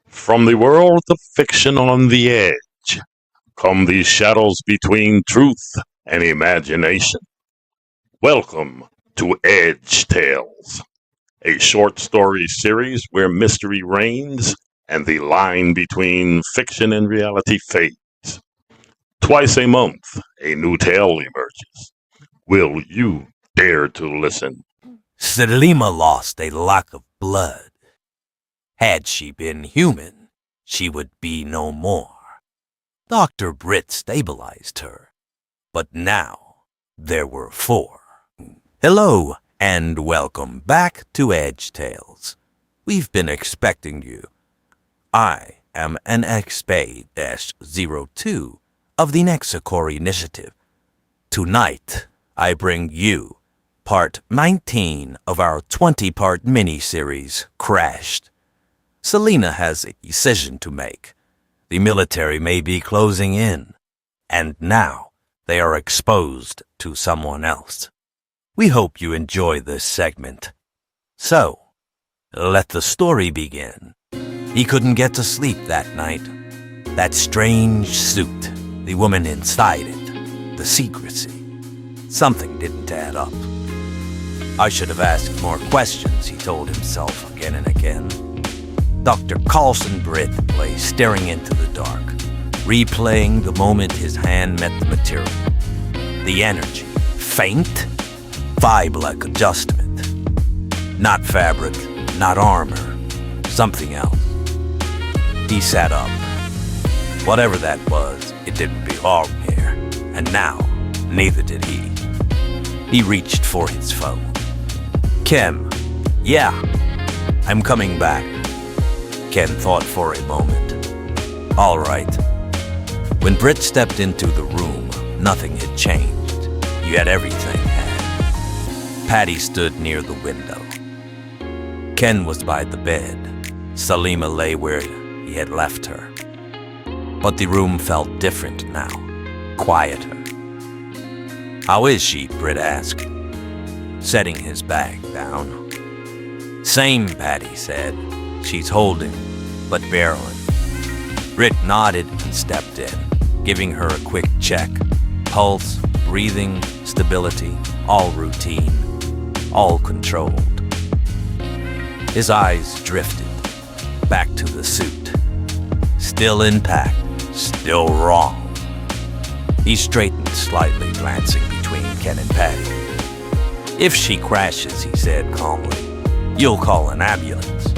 From the world of fiction on the edge come these shadows between truth and imagination. Welcome to Edge Tales, a short story series where mystery reigns and the line between fiction and reality fades. Twice a month, a new tale emerges. Will you dare to listen? Cellima lost a lock of blood. Had she been human, she would be no more. Dr. Britt stabilized her, but now there were four. Hello, and welcome back to Edge Tales. We've been expecting you. I am an XP-02 of the Nexacor Initiative. Tonight, I bring you Part 19 of our 20-part mini-series, Crashed. Cellima has a decision to make. The military may be closing in, and now they are exposed to someone else. We hope you enjoy this segment. So, let the story begin. He couldn't get to sleep that night. That strange suit, the woman inside it, the secrecy. Something didn't add up. I should have asked more questions, he told himself again and again. Dr. Carlson Britt lay staring into the dark, replaying the moment his hand met the material. The energy, faint, vibe-like adjustment. Not fabric, not armor, something else. He sat up. Whatever that was, it didn't belong here, and now, neither did he. He reached for his phone. Ken, yeah, I'm coming back. Ken thought for a moment. All right. When Britt stepped into the room, nothing had changed. You had everything had. Patty stood near the window. Ken was by the bed. Cellima lay where he had left her. But the room felt different now, quieter. How is she? Britt asked, setting his bag down. Same, Patty said. She's holding, but barreling. Britt nodded and stepped in, giving her a quick check. Pulse, breathing, stability, all routine, all controlled. His eyes drifted back to the suit. Still intact, still wrong. He straightened slightly, glancing between Ken and Patty. If she crashes, he said calmly, you'll call an ambulance.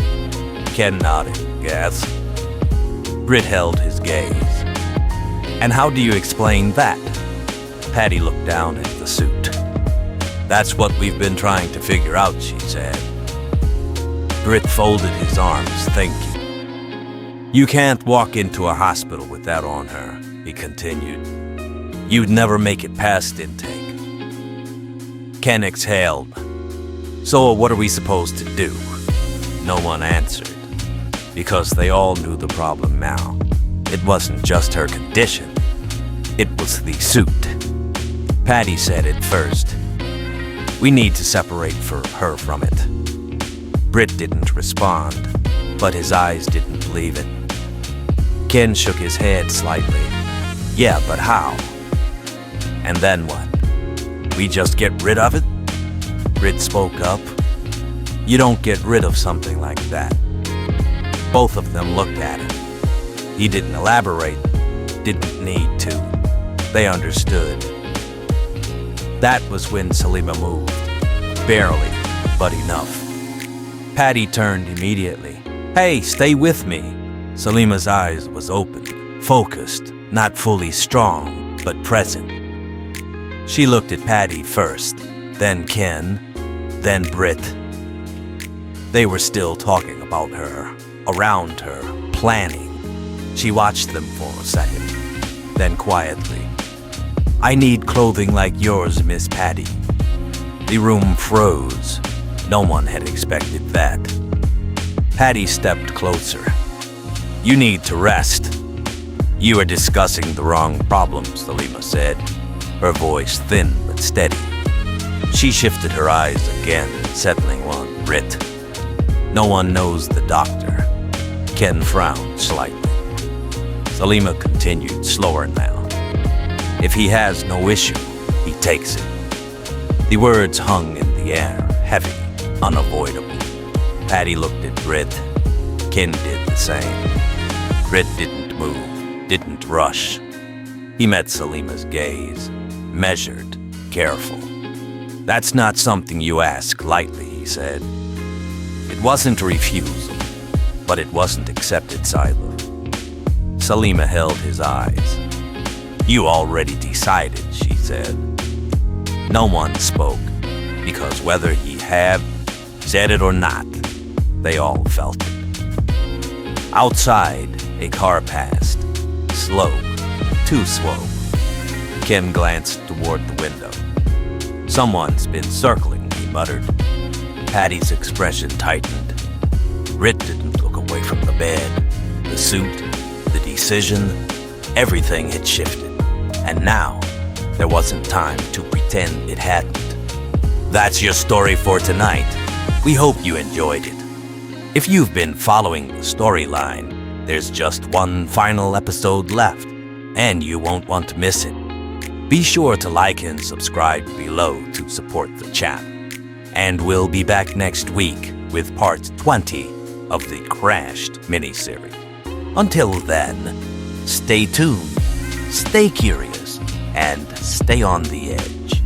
Ken nodded, yes. Britt held his gaze. And how do you explain that? Patty looked down at the suit. That's what we've been trying to figure out, she said. Britt folded his arms, thinking. You can't walk into a hospital with that on her, he continued. You'd never make it past intake. Ken exhaled. So what are we supposed to do? No one answered. Because they all knew the problem now. It wasn't just her condition. It was the suit. Patty said it first. We need to separate her from it. Britt didn't respond, but his eyes didn't believe it. Ken shook his head slightly. Yeah, but how? And then what? We just get rid of it? Britt spoke up. You don't get rid of something like that. Both of them looked at him. He didn't elaborate, didn't need to. They understood. That was when Cellima moved. Barely, but enough. Patty turned immediately. Hey, stay with me. Cellima's eyes was open, focused, not fully strong, but present. She looked at Patty first, then Ken, then Britt. They were still talking about her, around her, planning. She watched them for a second, then quietly. I need clothing like yours, Miss Patty. The room froze. No one had expected that. Patty stepped closer. You need to rest. You are discussing the wrong problems, Cellima said, her voice thin but steady. She shifted her eyes again, settling on Britt. No one knows the doctor. Ken frowned slightly. Cellima continued, slower now. If he has no issue, he takes it. The words hung in the air, heavy, unavoidable. Patty looked at Grit. Ken did the same. Grit didn't move, didn't rush. He met Cellima's gaze, measured, careful. That's not something you ask lightly, he said. It wasn't a refusal, but it wasn't accepted either. Cellima held his eyes. You already decided, she said. No one spoke, because whether he had said it or not, they all felt it. Outside, a car passed, slow, too slow. Ken glanced toward the window. Someone's been circling, he muttered. Patty's expression tightened. Grit didn't look away from the bed. The suit, the decision, everything had shifted. And now, there wasn't time to pretend it hadn't. That's your story for tonight. We hope you enjoyed it. If you've been following the storyline, there's just one final episode left, and you won't want to miss it. Be sure to like and subscribe below to support the channel. And we'll be back next week with part 20 of the Crashed miniseries. Until then, stay tuned, stay curious, and stay on the edge.